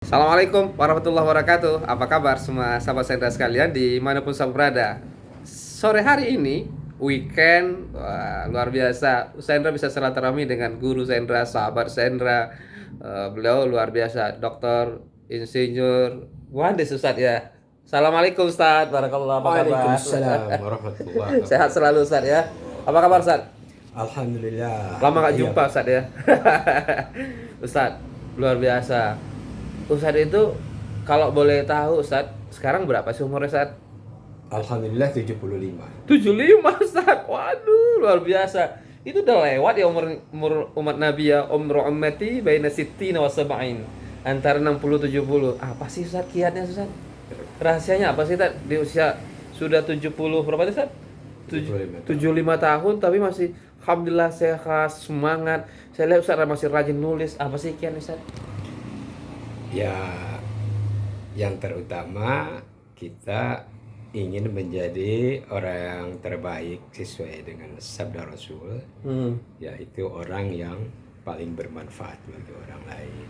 Assalamualaikum warahmatullahi wabarakatuh. Apa kabar semua sahabat Sendra sekalian dimanapun sahabat berada. Sore hari ini weekend, wah, luar biasa. Sendra bisa silaturahmi dengan guru Sendra, sahabat Sendra. Beliau luar biasa, dokter, insinyur, muhandis Ustadz ya. Assalamualaikum Ustadz, barakallah, apa kabar? Waalaikumsalam warahmatullahi Sehat selalu wabarakatuh. Ustadz ya. Apa kabar Ustadz? Alhamdulillah. Lama gak Iya, jumpa Ustadz ya. Ustadz, luar biasa. Ustadz itu kalau boleh tahu Ustadz, sekarang berapa sih umurnya Ustadz? Alhamdulillah 75. 75 Ustadz. Waduh, luar biasa. Itu udah lewat ya umur umat Nabi ya. Umur ummati baina sittina wa sab'in. Antara 60 70. Apa sih Ustadz kiatnya Ustadz? Rahasianya apa sih Ustadz di usia sudah 70 berapa tadi Ustadz? 75 tahun. 75 tahun tapi masih alhamdulillah sehat, semangat. Saya lihat Ustadz masih rajin nulis. Apa sih kiatnya Ustadz? Ya, yang terutama kita ingin menjadi orang yang terbaik sesuai dengan sabda Rasul, yaitu orang yang paling bermanfaat bagi orang lain.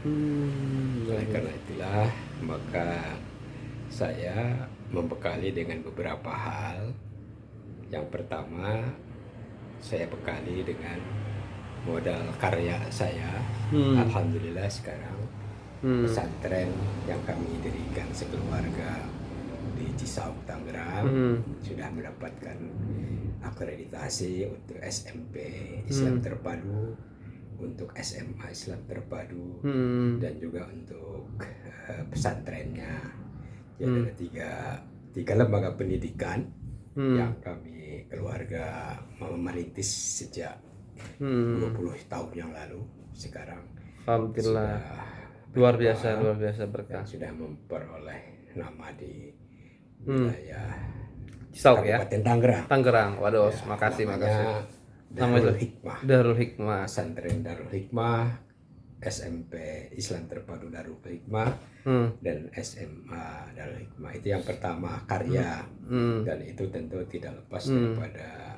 Oleh karena itulah, maka saya membekali dengan beberapa hal. Yang pertama, saya bekali dengan modal karya saya. Alhamdulillah sekarang pesantren yang kami dirikan sekeluarga di Cisauk, Tangerang sudah mendapatkan akreditasi untuk SMP Islam Terpadu, untuk SMA Islam Terpadu, dan juga untuk pesantrennya. Jadi ada tiga lembaga pendidikan yang kami keluarga merintis sejak 20 tahun yang lalu. Sekarang Alhamdulillah. sudah Luar biasa berkah. dan sudah memperoleh nama di wilayah Cisauk ya. Kabupaten Tangerang. Tangerang. Waduh, Ya, makasih. namanya Nama itu Darul Hikmah. Darul Hikmah. Pesantren Darul Hikmah, SMP Islam Terpadu Darul Hikmah, dan SMA Darul Hikmah. Itu yang pertama, karya. Dan itu tentu tidak lepas daripada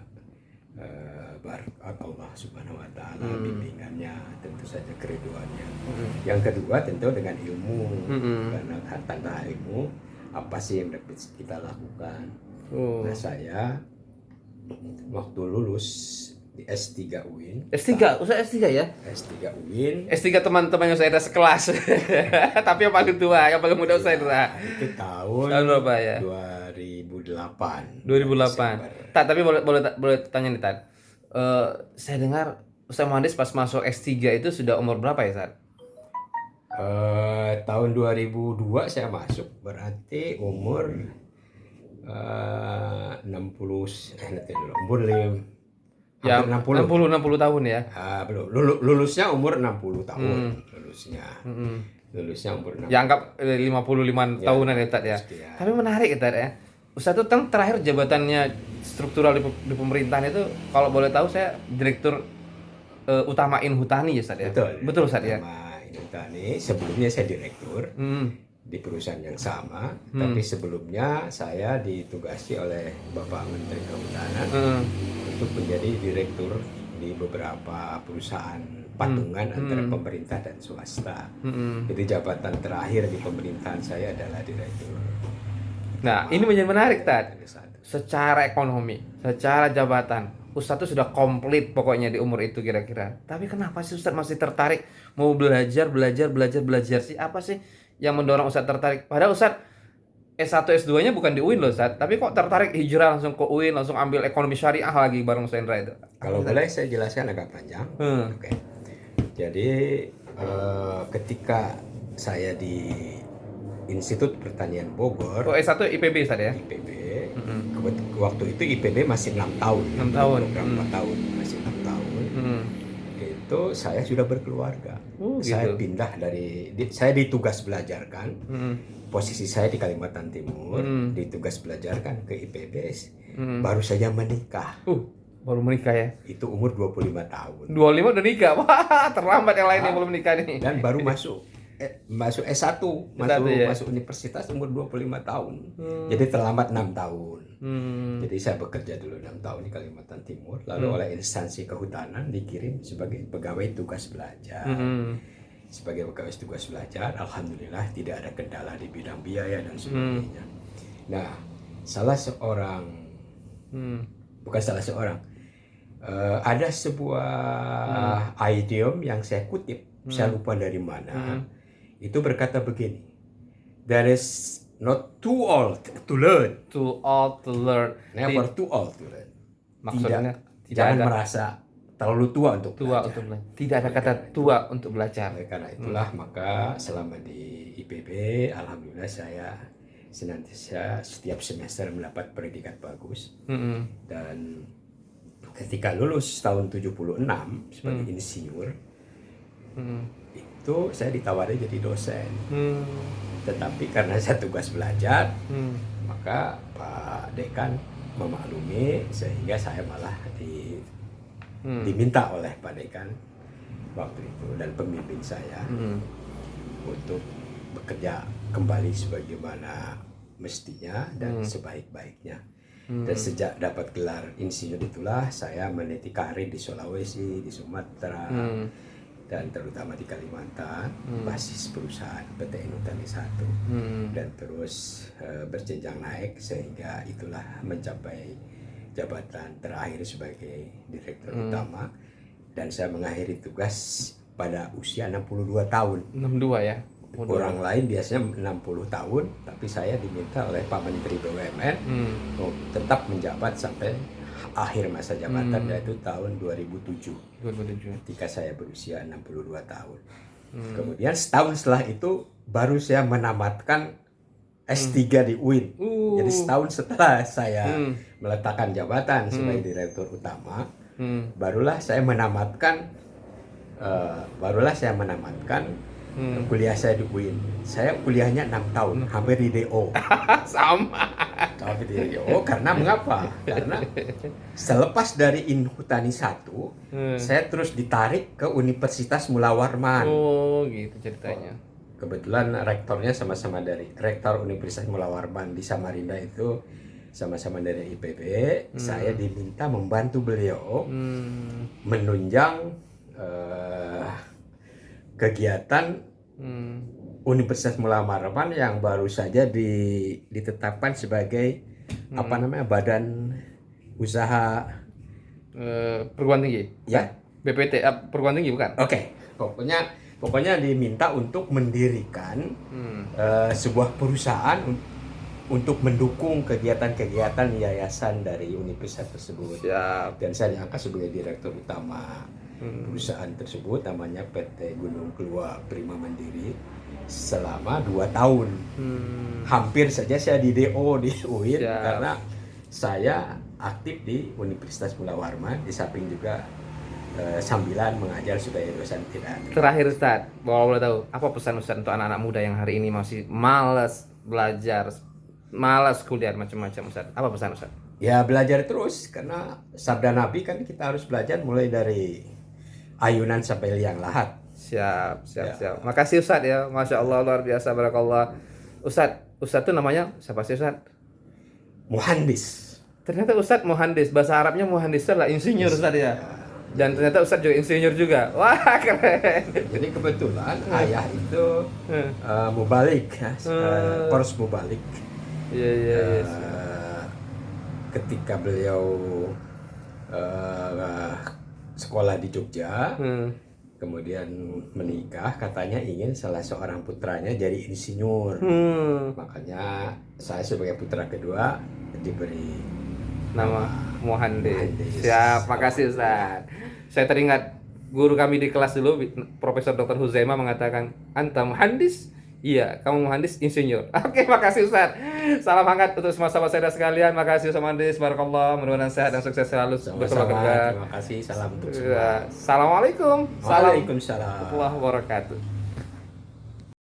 barakat Allah Subhanahu wa taala, bimbingannya, tentu saja keriduannya. Yang kedua tentu dengan ilmu. Karena tanpa ilmu apa sih yang dapat kita lakukan? Nah, saya waktu lulus di S3 UIN. S3, usah S3 ya. S3 UIN. S3 teman-temannya saya sekelas. Tapi yang paling tua, yang paling muda saya Itu tahun berapa ya? 2008. 2008. Desember. Tak, tapi boleh tanya nih, Tad. Saya dengar Ustaz Muhandis pas masuk S3 itu sudah umur berapa ya, Tad? Tahun 2002 saya masuk, berarti umur 60 nanti dulu, umur Ya, hampir 60 tahun ya. belum lulusnya umur 60 tahun. Lulusnya umur 60. Ya anggap 55 tahunan ya, Tad ya. Sekian. Tapi menarik ya, Tad ya. Ustaz tuh terakhir jabatannya struktural di pemerintahan itu kalau boleh tahu saya direktur utama Inhutani ya, Ustaz ya. Betul Ustaz ya. Nama Inhutani, sebelumnya saya direktur di perusahaan yang sama, tapi sebelumnya saya ditugasi oleh Bapak Menteri Kehutanan untuk menjadi direktur di beberapa perusahaan patungan antara pemerintah dan swasta. Jadi jabatan terakhir di pemerintahan saya adalah direktur. Nah, ini menjadi menarik, Tad. Secara ekonomi, secara jabatan, Ustadz tuh sudah komplit pokoknya di umur itu kira-kira. Tapi kenapa sih Ustadz masih tertarik mau belajar sih? Apa sih yang mendorong Ustadz tertarik? Padahal Ustadz S1 S2-nya bukan di UIN loh, Ustadz. Tapi kok tertarik hijrah langsung ke UIN, langsung ambil ekonomi syariah lagi bareng Ustadz Indra itu? Kalau boleh saya jelaskan agak panjang. Oke. Jadi ketika saya di Institut Pertanian Bogor, Oh, S1 IPB Ustadz ya? IPB, waktu itu IPB masih 6 tahun. 6 tahun. Program 4 tahun, masih 6 tahun. Itu saya sudah berkeluarga. Saya gitu. pindah saya ditugas belajarkan. Posisi saya di Kalimantan Timur, ditugas belajarkan ke IPB. Baru saja menikah. Baru menikah ya? Itu umur 25 tahun. 25 udah nikah. Wah, terlambat yang lain yang belum nikah nih. Dan baru masuk S1, masuk universitas umur 25 tahun. Jadi terlambat 6 tahun. Jadi saya bekerja dulu 6 tahun di Kalimantan Timur, lalu oleh instansi kehutanan dikirim sebagai pegawai tugas belajar. sebagai bekas tugas belajar, alhamdulillah tidak ada kendala di bidang biaya dan sebagainya. Nah, salah seorang, bukan salah seorang, ada sebuah idiom yang saya kutip, saya lupa dari mana, itu berkata begini, there is not too old to learn, Too old to learn. never too old to learn. Maksudnya tidak Jangan ada merasa terlalu tua untuk tua belajar. untuk belajar. Tidak ada kata tua untuk belajar. Oleh karena itulah maka selama di IPB, alhamdulillah saya senantiasa setiap semester mendapat predikat bagus. Dan ketika lulus tahun 76 sebagai insinyur, itu saya ditawari jadi dosen. Tetapi karena saya tugas belajar, maka Pak Dekan memaklumi sehingga saya malah diminta oleh Pak Dekan waktu itu dan pemimpin saya untuk bekerja kembali sebagaimana mestinya dan sebaik-baiknya. Dan sejak dapat gelar insinyur itulah saya meniti karir di Sulawesi, di Sumatera, dan terutama di Kalimantan, basis perusahaan PT Inutani 1, dan terus berjenjang naik sehingga itulah mencapai jabatan terakhir sebagai direktur utama, dan saya mengakhiri tugas pada usia 62 tahun. 62 ya. Orang lain biasanya 60 tahun, tapi saya diminta oleh Pak Menteri BUMN untuk tetap menjabat sampai akhir masa jabatan, yaitu tahun 2007 ketika saya berusia 62 tahun. Kemudian setahun setelah itu baru saya menamatkan S3 di UIN. Jadi setahun setelah saya meletakkan jabatan sebagai direktur utama, barulah saya menamatkan kuliah saya di UIN. Saya kuliahnya 6 tahun, hampir di DO. Sama. Hampir di DO, karena mengapa? Karena selepas dari Inhutani 1, saya terus ditarik ke Universitas Mula Warman. Oh, gitu ceritanya. Kebetulan rektornya sama-sama dari rektor Universitas Mula Warman di Samarinda itu sama-sama dari IPB. Saya diminta membantu beliau menunjang kegiatan Universitas Mula Warman yang baru saja ditetapkan sebagai badan usaha perguruan tinggi. ya, BPT perguruan tinggi bukan? Oke. Pokoknya diminta untuk mendirikan sebuah perusahaan untuk mendukung kegiatan-kegiatan yayasan dari universitas tersebut. Siap. Dan saya diangkat sebagai direktur utama perusahaan tersebut, namanya PT Gunung Kelua Prima Mandiri, selama 2 tahun. Hampir saja saya di DO di UIN. Siap. Karena saya aktif di Universitas Mula Warman, di samping juga sambilan mengajar sebagai dosen tidak. Terakhir Ustadz, kalau boleh tahu, apa pesan Ustadz untuk anak-anak muda yang hari ini masih malas belajar, malas kuliah macam-macam Ustadz? Apa pesan Ustadz? Ya belajar terus, karena sabda Nabi kan kita harus belajar mulai dari ayunan sampai liang lahat. Siap. Ya. Makasih Ustadz ya, Masya Allah, luar biasa, barakallah. Ustadz tuh namanya siapa sih Ustadz? Muhandis. Ternyata Ustadz muhandis, bahasa Arabnya muhandis adalah insinyur Ustadz ya. Dan ternyata Ustadz juga insinyur juga. Wah, keren. Jadi kebetulan ayah itu mubalik, kors mubalik. Iya. Ketika beliau sekolah di Jogja, kemudian menikah, katanya ingin salah seorang putranya jadi insinyur. Makanya saya sebagai putra kedua diberi Nama Muhandis. Muhandis. Siap, makasih Ustaz. Saya teringat guru kami di kelas dulu, Profesor Dr. Huzaimah mengatakan, "Anta muhandis?" Iya, kamu muhandis insinyur. Oke, makasih Ustaz. Salam hangat untuk semua sahabat saya sekalian. Makasih Ustaz Muhandis, barakallah, mudah-mudahan sehat dan sukses selalu bersama Sama-sama. keluarga. Terima kasih. Salam untuk Iya. semua. Assalamualaikum. Waalaikumsalam. Warahmatullahi wabarakatuh.